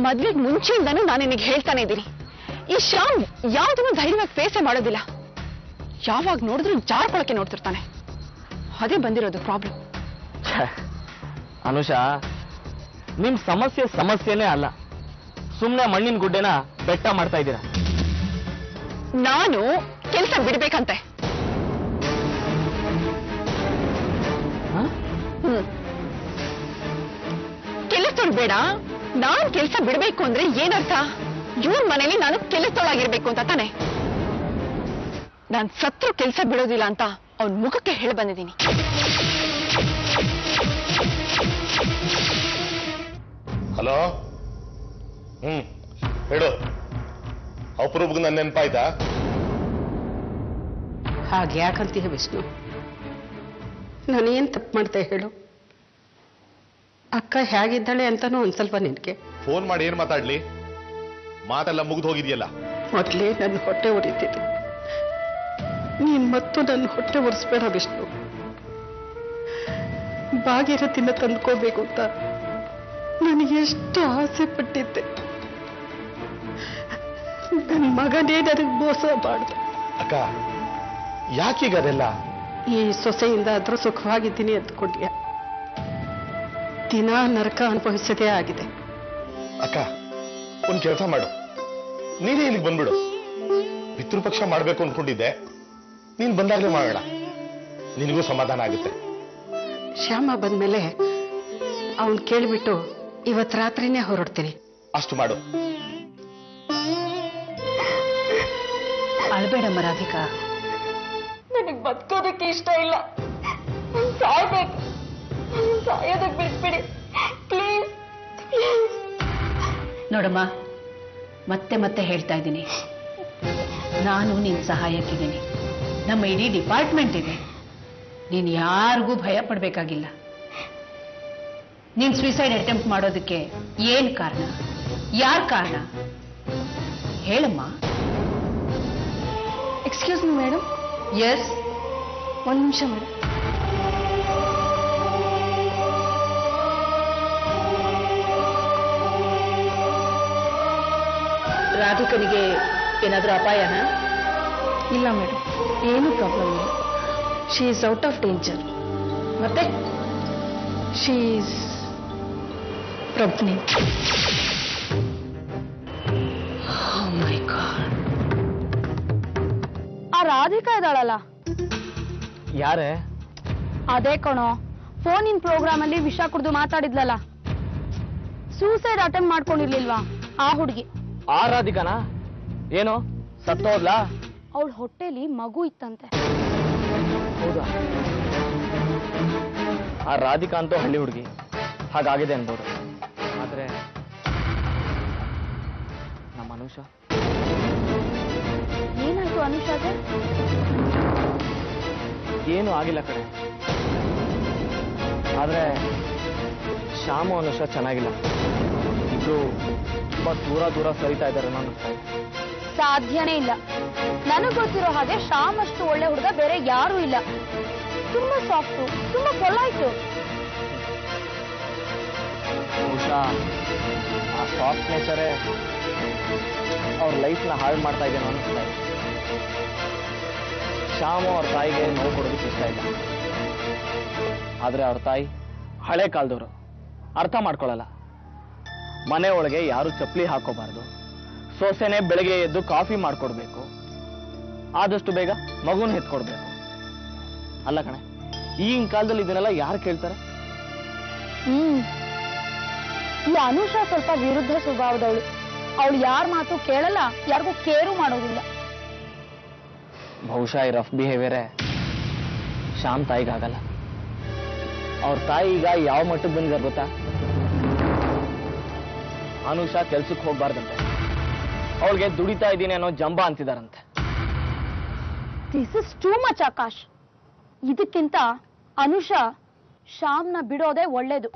ಮದ್ವೆಗೆ ಮುಂಚೆಯಿಂದನೂ ನಾನು ನಿನಗೆ ಹೇಳ್ತಾನೆ ಇದ್ದೀನಿ, ಈ ಶ್ಯಾಮ್ ಯಾವ್ದನ್ನು ಧೈರ್ಯವಾಗಿ ಫೇಸೇ ಮಾಡೋದಿಲ್ಲ. ಯಾವಾಗ ನೋಡಿದ್ರು ಜಾರ್ಕೊಳಕ್ಕೆ ನೋಡ್ತಿರ್ತಾನೆ. ಅದೇ ಬಂದಿರೋದು ಪ್ರಾಬ್ಲಮ್. ಅನುಷಾ, ನಿಮ್ ಸಮಸ್ಯೆನೇ ಅಲ್ಲ, ಸುಮ್ನೆ ಮಣ್ಣಿನ ಗುಡ್ಡೆನ ಬೆಟ್ಟ ಮಾಡ್ತಾ ಇದ್ದೀರಾ. ನಾನು ಕೆಲಸ ಬಿಡ್ಬೇಕಂತೆ. ಕೆಲಸದೊಳು ಬೇಡ, ನಾನ್ ಕೆಲಸ ಬಿಡ್ಬೇಕು ಅಂದ್ರೆ ಏನರ್ಥ? ಇವನ್ ಮನೇಲಿ ನಾನು ಕೆಲಸದೊಳಾಗಿರ್ಬೇಕು ಅಂತ ತಾನೆ. ನಾನ್ ಸತ್ರು ಕೆಲಸ ಬಿಡೋದಿಲ್ಲ ಅಂತ ಅವನ್ ಮುಖಕ್ಕೆ ಹೇಳಿ ಬಂದಿದ್ದೀನಿ. ಹಲೋ, ಹೇಳು. ಅಪರೂಪಕ್ಕೆ ನನ್ನ ನೆನಪಾಯ್ತಾ? ಹಾಗೆ ಯಾಕಂತೀಯ ವಿಷ್ಣು? ನಾನೇನ್ ತಪ್ಪು ಮಾಡ್ದೆ ಹೇಳು? ಅಕ್ಕ ಹೇಗಿದ್ದಾಳೆ ಅಂತಾನೂ ಒಂದ್ ಸ್ವಲ್ಪ ನಿನ್ಗೆ ಫೋನ್ ಮಾಡಿ ಏನ್ ಮಾತಾಡ್ಲಿ? ಮಾತೆಲ್ಲ ಮುಗಿದು ಹೋಗಿದೆಯಲ್ಲ. ಮೊದ್ಲೇ ನನ್ನ ಹೊಟ್ಟೆ ಉರಿತಿದೆ. ನೀನ್ ಮತ್ತು ನನ್ನ ಹೊಟ್ಟೆ ಉರಿಸ್ಬೇಡ ವಿಷ್ಣು. ಭಾಗೀರಥಿನ ತಂದ್ಕೋಬೇಕು ಅಂತ ನನಗೆ ಎಷ್ಟು ಆಸೆ ಪಟ್ಟಿದ್ದೆ. ನನ್ನ ಮಗನೇ ನನಗೆ ಮೋಸ ಮಾಡ್ದ. ಅಕ್ಕ, ಯಾಕೀಗ ಅದೆಲ್ಲ? ಈ ಸೊಸೆಯಿಂದ ಆದ್ರೂ ಸುಖವಾಗಿದ್ದೀನಿ ಅಂದ್ಕೊಂಡ್ಯ. ದಿನ ನರಕ ಅನುಭವಿಸದೇ ಆಗಿದೆ. ಅಕ್ಕ, ಒಂದ್ ಕೆಲಸ ಮಾಡು, ನೀನೇ ಇಲ್ಲಿಗೆ ಬಂದ್ಬಿಡು. ಪಿತೃಪಕ್ಷ ಮಾಡ್ಬೇಕು ಅನ್ಕೊಂಡಿದ್ದೆ, ನೀನ್ ಬಂದಾಗ್ಲೇ ಮಾಡೋಣ, ನಿನಗೂ ಸಮಾಧಾನ ಆಗುತ್ತೆ. ಶ್ಯಾಮ ಬಂದ್ಮೇಲೆ ಅವನ್ ಕೇಳಿಬಿಟ್ಟು ಇವತ್ ರಾತ್ರಿನೇ ಹೊರಡ್ತೀನಿ. ಅಷ್ಟು ಮಾಡು. ಅಳ್ಬೇಡಮ್ಮ ರಾಧಿಕಾ. ನನಗೆ ಬದುಕೋದಕ್ಕೆ ಇಷ್ಟ ಇಲ್ಲ, ಸಾಯ್ಬೇಕು. ಸಾಯೋದಕ್ಕೆ ಬಿಟ್ಬಿಡಿ ಪ್ಲೀಸ್. ನೋಡಮ್ಮ, ಮತ್ತೆ ಮತ್ತೆ ಹೇಳ್ತಾ ಇದ್ದೀನಿ, ನಾನು ನಿನ್ನ ಸಹಾಯಕ್ಕಿದ್ದೀನಿ. ನಮ್ಮ ಇಡೀ ಡಿಪಾರ್ಟ್ಮೆಂಟ್ ಇದೆ. ನೀನು ಯಾರಿಗೂ ಭಯ ಪಡಬೇಕಾಗಿಲ್ಲ. ನೀನು ಸುಯಿಸೈಡ್ ಅಟೆಂಪ್ಟ್ ಮಾಡೋದಕ್ಕೆ ಏನ್ ಕಾರಣ? ಯಾರ ಕಾರಣ ಹೇಳಮ್ಮ. Excuse me madam. ಎಸ್, ಒಂದು ನಿಮಿಷ ಮೇಡಮ್. ರಾಧಿಕನಿಗೆ ಏನಾದರೂ ಅಪಾಯನ? ಇಲ್ಲ ಮೇಡಮ್, ಏನೂ ಪ್ರಾಬ್ಲಮ್ ಇಲ್ಲ. She is out of danger. ಮತ್ತೆ ಶಿ ಈಸ್ ಪ್ರಜ್ಞೆ. ಆ ರಾಧಿಕಾ ಇದ್ದಾಳಲ್ಲ, ಯಾರೇ? ಅದೇ ಕಣೋ, ಫೋನಿನ ಪ್ರೋಗ್ರಾಮ್ ಅಲ್ಲಿ ವಿಷ ಕುಡಿದು ಮಾತಾಡಿದ್ಲಲ್ಲ, ಸೂಸೈಡ್ ಅಟೆಂಪ್ಟ್ ಮಾಡ್ಕೊಂಡಿರ್ಲಿಲ್ವಾ ಆ ಹುಡುಗಿ. ಆ ರಾಧಿಕಾನಾ? ಏನು ಸತ್ತೋದ್ಲಾ? ಅವಳ ಹೊಟ್ಟೆಲಿ ಮಗು ಇತ್ತಂತೆ. ಹೌದಾ? ಆ ರಾಧಿಕಾ ಅಂತೂ ಹಳ್ಳಿ ಹುಡುಗಿ, ಹಾಗಾಗಿದೆ ಅನ್ಬೋದು. ಆದ್ರೆ ನಮ್ಮ ಅನುಷಾ ಏನಾಯ್ತು ಅನುಷಾಗೆ? ಏನು ಆಗಿಲ್ಲ ಕಡೆ. ಆದ್ರೆ ಶ್ಯಾಮು ಅನುಷಾ ಚೆನ್ನಾಗಿಲ್ಲ. ಇದು ತುಂಬಾ ದೂರ ಸರಿತಾ ಇದ್ದಾರೆ ಅನ್ನಿಸ್ತಾ ಇದೆ. ಸಾಧ್ಯನೇ ಇಲ್ಲ. ನನಗ್ ಗೊತ್ತಿರೋ ಹಾಗೆ ಶ್ಯಾಮ್ ಅಷ್ಟು ಒಳ್ಳೆ ಹುಡುಗ ಬೇರೆ ಯಾರೂ ಇಲ್ಲ. ತುಂಬಾ ಸಾಫ್ಟು, ತುಂಬಾ ಪೊಲೈಟು. ಬಹುಶಃ ಆ ಸಾಫ್ಟ್ ನೇಚರೇ ಅವ್ರ ಲೈಫ್ನ ಹಾಳು ಮಾಡ್ತಾ ಇದ್ದೇನೋ ಅನ್ನಿಸ್ತಾ ಇದೆ. ಶ್ಯಾಮು ಅವ್ರ ತಾಯಿಗೆ ನೋವು ಕೊಡೋದಕ್ಕೆ ಇಷ್ಟ ಇಲ್ಲ. ಆದ್ರೆ ಅವ್ರ ತಾಯಿ ಹಳೆ ಕಾಲದವರು, ಅರ್ಥ ಮಾಡ್ಕೊಳ್ಳಲ್ಲ. ಮನೆ ಒಳಗೆ ಯಾರು ಚಪ್ಪಲಿ ಹಾಕೋಬಾರ್ದು, ಸೊಸೆನೆ ಬೆಳಗ್ಗೆ ಎದ್ದು ಕಾಫಿ ಮಾಡ್ಕೊಡ್ಬೇಕು, ಆದಷ್ಟು ಬೇಗ ಮಗುನ ಎತ್ಕೊಡ್ಬೇಕು. ಅಲ್ಲ ಕಣೆ, ಈಗಿನ ಕಾಲದಲ್ಲಿ ಇದನ್ನೆಲ್ಲ ಯಾರು ಕೇಳ್ತಾರೆ? ಈ ಅನುಷಾ ಸ್ವಲ್ಪ ವಿರುದ್ಧ ಸ್ವಭಾವದವಳು. ಅವಳು ಯಾರ ಮಾತು ಕೇಳಲ್ಲ, ಯಾರಿಗೂ ಕೇರು ಮಾಡೋದಿಲ್ಲ. ಬಹುಶಃ ಈ ರಫ್ ಬಿಹೇವಿಯರೇ ಶ್ಯಾಮ್ ತಾಯಿಗಾಗಲ್ಲ. ಅವ್ರ ತಾಯಿ ಈಗ ಯಾವ ಮಟ್ಟಕ್ಕೆ ಬಂದಿದ್ದಾರೆ ಗೊತ್ತಾ? ಅನುಷಾ ಕೆಲ್ಸಕ್ಕೆ ಹೋಗ್ಬಾರ್ದಂತೆ, ಅವಳಿಗೆ ದುಡಿತಾ ಇದ್ದೀನಿ ಅನ್ನೋ ಜಂಬ ಅಂತಿದಾರಂತೆ. This is too much Akash. ಇದಕ್ಕಿಂತ ಅನುಷಾ ಶ್ಯಾಮ್ನ ಬಿಡೋದೇ ಒಳ್ಳೇದು.